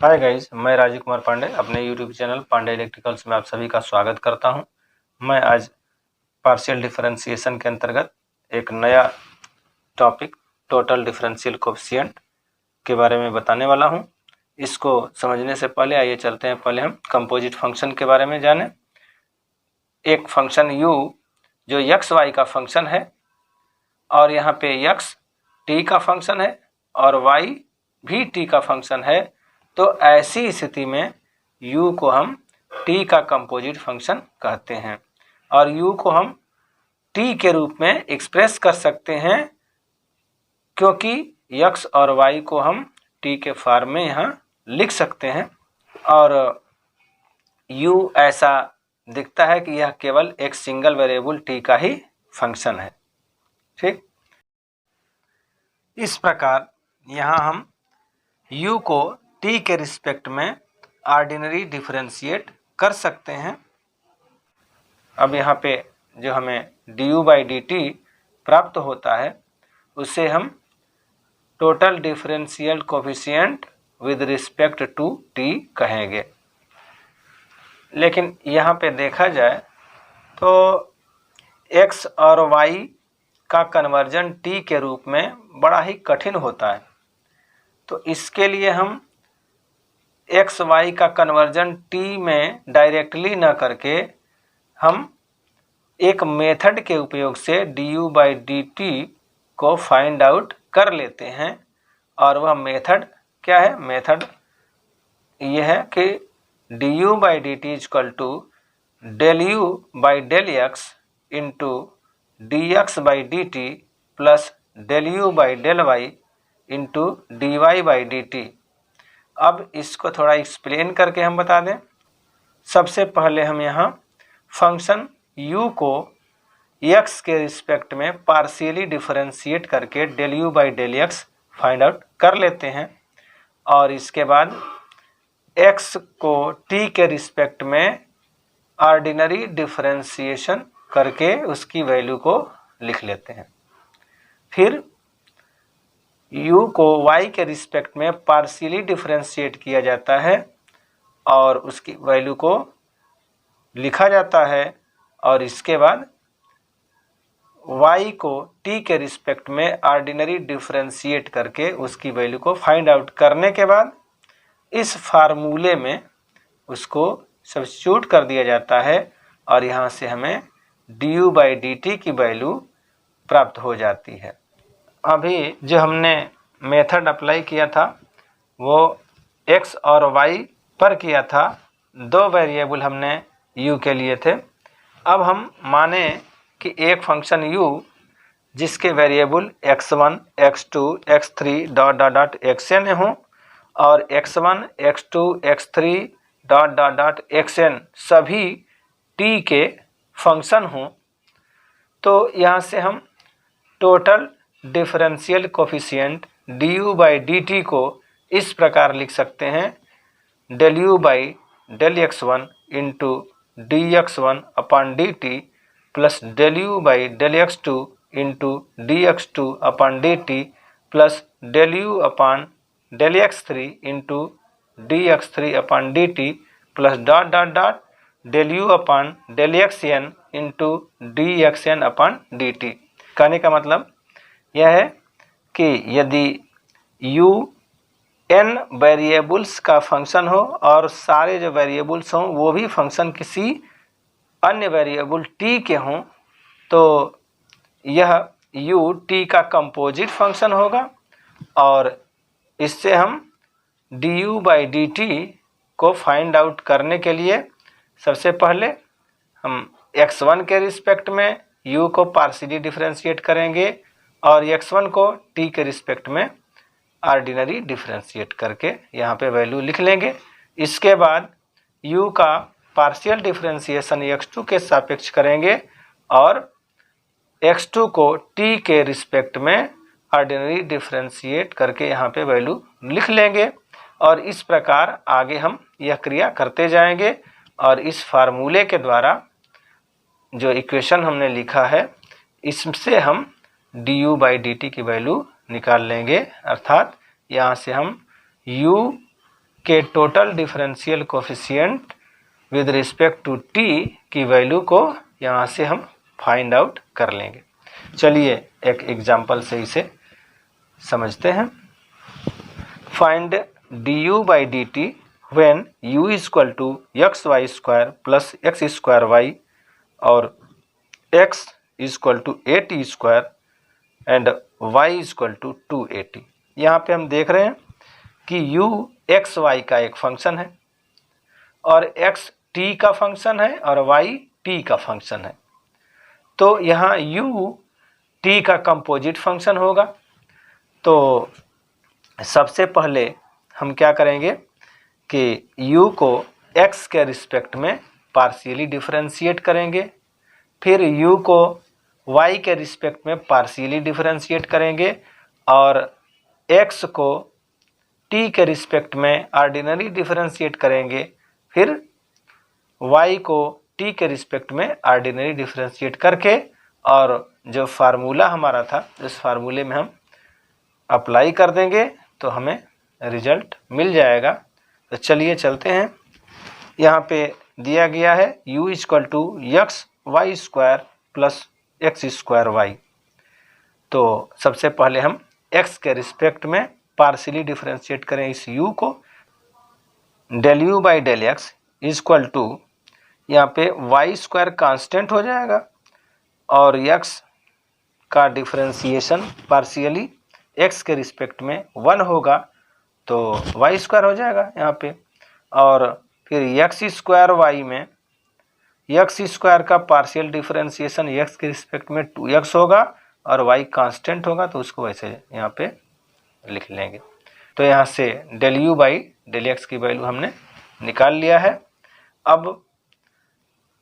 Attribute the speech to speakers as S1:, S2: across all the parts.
S1: Hi guys, मैं राजीव कुमार पांडे अपने YouTube channel Pandey electricals में आप सभी का स्वागत करता हूं। मैं आज पार्शियल डिफरेंशिएशन के अंतर्गत एक नया टॉपिक टोटल डिफरेंशियल कोएफिशिएंट के बारे में बताने वाला हूं। इसको समझने से पहले आइए चलते हैं, पहले हम कंपोजिट फंक्शन के बारे में जानें। एक फंक्शन u जो एक्स वाई का फंक्शन है और यहाँ पे x t का फंक्शन है और y भी t का फंक्शन है, तो ऐसी स्थिति में u को हम t का कंपोजिट फंक्शन कहते हैं और u को हम t के रूप में एक्सप्रेस कर सकते हैं क्योंकि x और y को हम t के फॉर्म में यहाँ लिख सकते हैं और u ऐसा दिखता है कि यह केवल एक सिंगल वेरिएबल t का ही फंक्शन है। ठीक, इस प्रकार यहाँ हम u को t के रिस्पेक्ट में ऑर्डिनरी डिफरेंशिएट कर सकते हैं। अब यहाँ पे जो हमें du बाई dt प्राप्त होता है उसे हम total differential coefficient with respect to t कहेंगे। लेकिन यहाँ पे देखा जाए तो x और y का कन्वर्जन t के रूप में बड़ा ही कठिन होता है, तो इसके लिए हम एक्स वाई का कन्वर्जन t में डायरेक्टली न करके हम एक मेथड के उपयोग से du बाई dt को फाइंड आउट कर लेते हैं। और वह मेथड क्या है? मेथड यह है कि du by d t equal to del u by del x into d x by d t plus del u by del y into d y by d t. अब इसको थोड़ा explain करके हम बता दें। सबसे पहले हम यहाँ फंक्शन u को x के रिस्पेक्ट में पार्शियली डिफरेंशिएट करके del u by del x find out कर लेते हैं और इसके बाद x को t के रिस्पेक्ट में ऑर्डिनरी डिफरेंशिएशन करके उसकी वैल्यू को लिख लेते हैं। फिर u को y के रिस्पेक्ट में पार्शियली डिफरेंशिएट किया जाता है और उसकी वैल्यू को लिखा जाता है और इसके बाद y को t के रिस्पेक्ट में ऑर्डिनरी डिफरेंशिएट करके उसकी वैल्यू को फाइंड आउट करने के बाद इस फार्मूले में उसको सब्स्टिट्यूट कर दिया जाता है और यहाँ से हमें du बाई डी टी की वैल्यू प्राप्त हो जाती है। अभी जो हमने मेथड अप्लाई किया था वो x और y पर किया था, दो वेरिएबल हमने u के लिए थे। अब हम माने कि एक फंक्शन u जिसके variable x1, x2, x3 dot dot dot xn हों और x1, x2, x3 dot dot dot xn सभी t के फंक्शन हों, तो यहाँ से हम total differential coefficient du by d t को इस प्रकार लिख सकते हैं, del u by del x1 into d x1 upon d t plus del u by del x2 into d x2 upon d t plus del u upon del x3 into d x3 upon d t plus dot dot dot del u upon del xn into d xn upon d t. कहने का मतलब यह है कि यदि u n variables का function हो और सारे जो वेरिएबल्स हों वो भी फंक्शन किसी अन्य वेरिएबल t के हों, तो यह u t का कंपोजिट फंक्शन होगा और इससे हम du बाई डी टी को फाइंड आउट करने के लिए सबसे पहले हम x1 के रिस्पेक्ट में u को पार्शियली डिफरेंशिएट करेंगे और x1 को t के रिस्पेक्ट में ऑर्डिनरी डिफरेंशिएट करके यहाँ पे वैल्यू लिख लेंगे। इसके बाद u का पार्शियल डिफरेंशिएशन x2 के सापेक्ष करेंगे और x2 को t के रिस्पेक्ट में ऑर्डिनरी डिफरेंशिएट करके यहाँ पे वैल्यू लिख लेंगे और इस प्रकार आगे हम यह क्रिया करते जाएंगे और इस फार्मूले के द्वारा जो इक्वेशन हमने लिखा है इससे हम du बाई डी टी की वैल्यू निकाल लेंगे। अर्थात यहाँ से हम u के total differential coefficient with respect to t की वैल्यू को यहाँ से हम फाइंड आउट कर लेंगे। चलिए एक एग्जांपल से इसे समझते हैं। Find du by dt when u is equal to xy square plus x square y और x is equal to 8t square and y is equal to 2at। यहाँ पे हम देख रहे हैं कि u x y का एक फंक्शन है और x t का फंक्शन है और y t का फंक्शन है। तो यहाँ u t का कंपोजिट फंक्शन होगा। तो सबसे पहले हम क्या करेंगे कि u को x के रिस्पेक्ट में पार्शियली डिफरेंशिएट करेंगे, फिर u को y के रिस्पेक्ट में पार्शियली डिफरेंशिएट करेंगे और x को t के रिस्पेक्ट में ऑर्डिनरी डिफरेंशिएट करेंगे, फिर y को t के रिस्पेक्ट में ऑर्डिनरी डिफरेंशिएट करके और जो फार्मूला हमारा था उस फार्मूले में हम अप्लाई कर देंगे तो हमें रिजल्ट मिल जाएगा। तो चलिए चलते हैं। यहाँ पे दिया गया है u equal to x y square plus x square y. तो सबसे पहले हम x के रिस्पेक्ट में पार्शियली डिफरेंशिएट करें इस u को। Del u by del x equal to यहाँ पे वाई स्क्वायर कांस्टेंट हो जाएगा और x का डिफरेंशिएशन पार्शियली x के रिस्पेक्ट में 1 होगा तो वाई स्क्वायर हो जाएगा यहाँ पे। और फिर एक्स स्क्वायर वाई में एक्स स्क्वायर का पार्शियल डिफरेंशिएशन x के रिस्पेक्ट में 2x होगा और y कांस्टेंट होगा तो उसको वैसे यहाँ पे लिख लेंगे। तो यहाँ से del u by del x की वैल्यू हमने निकाल लिया है। अब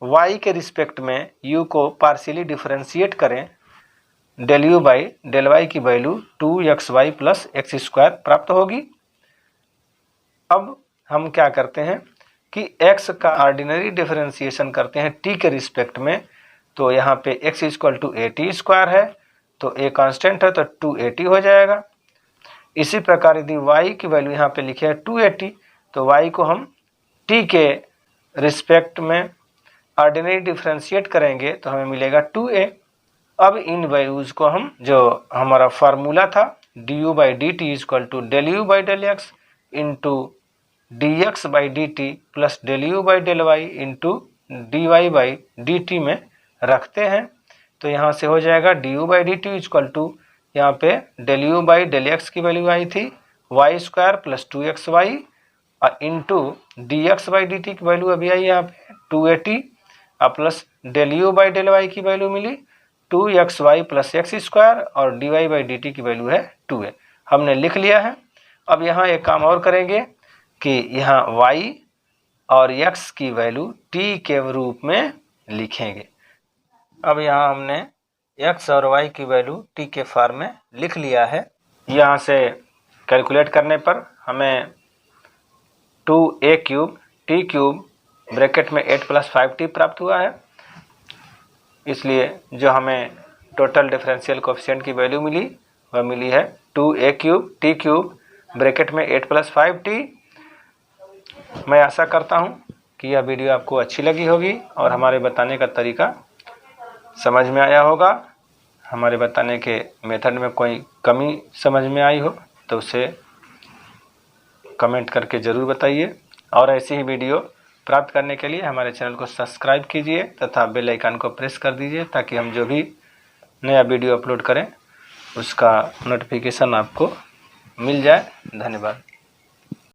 S1: y के रिस्पेक्ट में u को पार्शियली डिफरेंशिएट करें, del u by del y की value 2xy plus x square प्राप्त होगी। अब हम क्या करते हैं कि x का ऑर्डिनरी डिफरेंशिएशन करते हैं t के रिस्पेक्ट में। तो यहाँ पे x equal to at square है तो a कांस्टेंट है तो 2at हो जाएगा। इसी प्रकार यदि y की वैल्यू यहाँ पे लिखे है 2at तो y को हम t के रिस्पेक्ट में ऑर्डिनरी डिफरेंशिएट करेंगे तो हमें मिलेगा 2a। अब इन वैल्यूज़ को हम जो हमारा फार्मूला था du by d t equal to del u by del x into dx by d t plus del u by del y into d y by d t में रखते हैं। तो यहाँ से हो जाएगा du by d t equal to यहाँ पे del u by del x की वैल्यू आई थी y square plus 2xy into d x by d t की वैल्यू अभी आई यहाँ पे 2at plus del u by del y की वैल्यू मिली 2xy प्लस एक्स स्क्वायर और d y by d t की वैल्यू है 2a। हमने लिख लिया है। अब यहाँ एक काम और करेंगे कि यहाँ y और x की वैल्यू t के रूप में लिखेंगे। अब यहाँ हमने x और y की वैल्यू t के फॉर्म में लिख लिया है। यहाँ से कैलकुलेट करने पर हमें 2a cube t cube bracket में 8 प्लस 5t प्राप्त हुआ है। इसलिए जो हमें टोटल डिफरेंशियल कोफिशिएंट की वैल्यू मिली वह मिली है 2a cube t cube bracket में 8 प्लस 5t। मैं आशा करता हूं कि यह वीडियो आपको अच्छी लगी होगी और हमारे बताने का तरीका समझ में आया होगा। हमारे बताने के मेथड में कोई कमी समझ में आई हो तो उसे कमेंट करके ज़रूर बताइए और ऐसी ही वीडियो प्राप्त करने के लिए हमारे चैनल को सब्सक्राइब कीजिए तथा बेल आइकन को प्रेस कर दीजिए ताकि हम जो भी नया वीडियो अपलोड करें उसका नोटिफिकेशन आपको मिल जाए। धन्यवाद।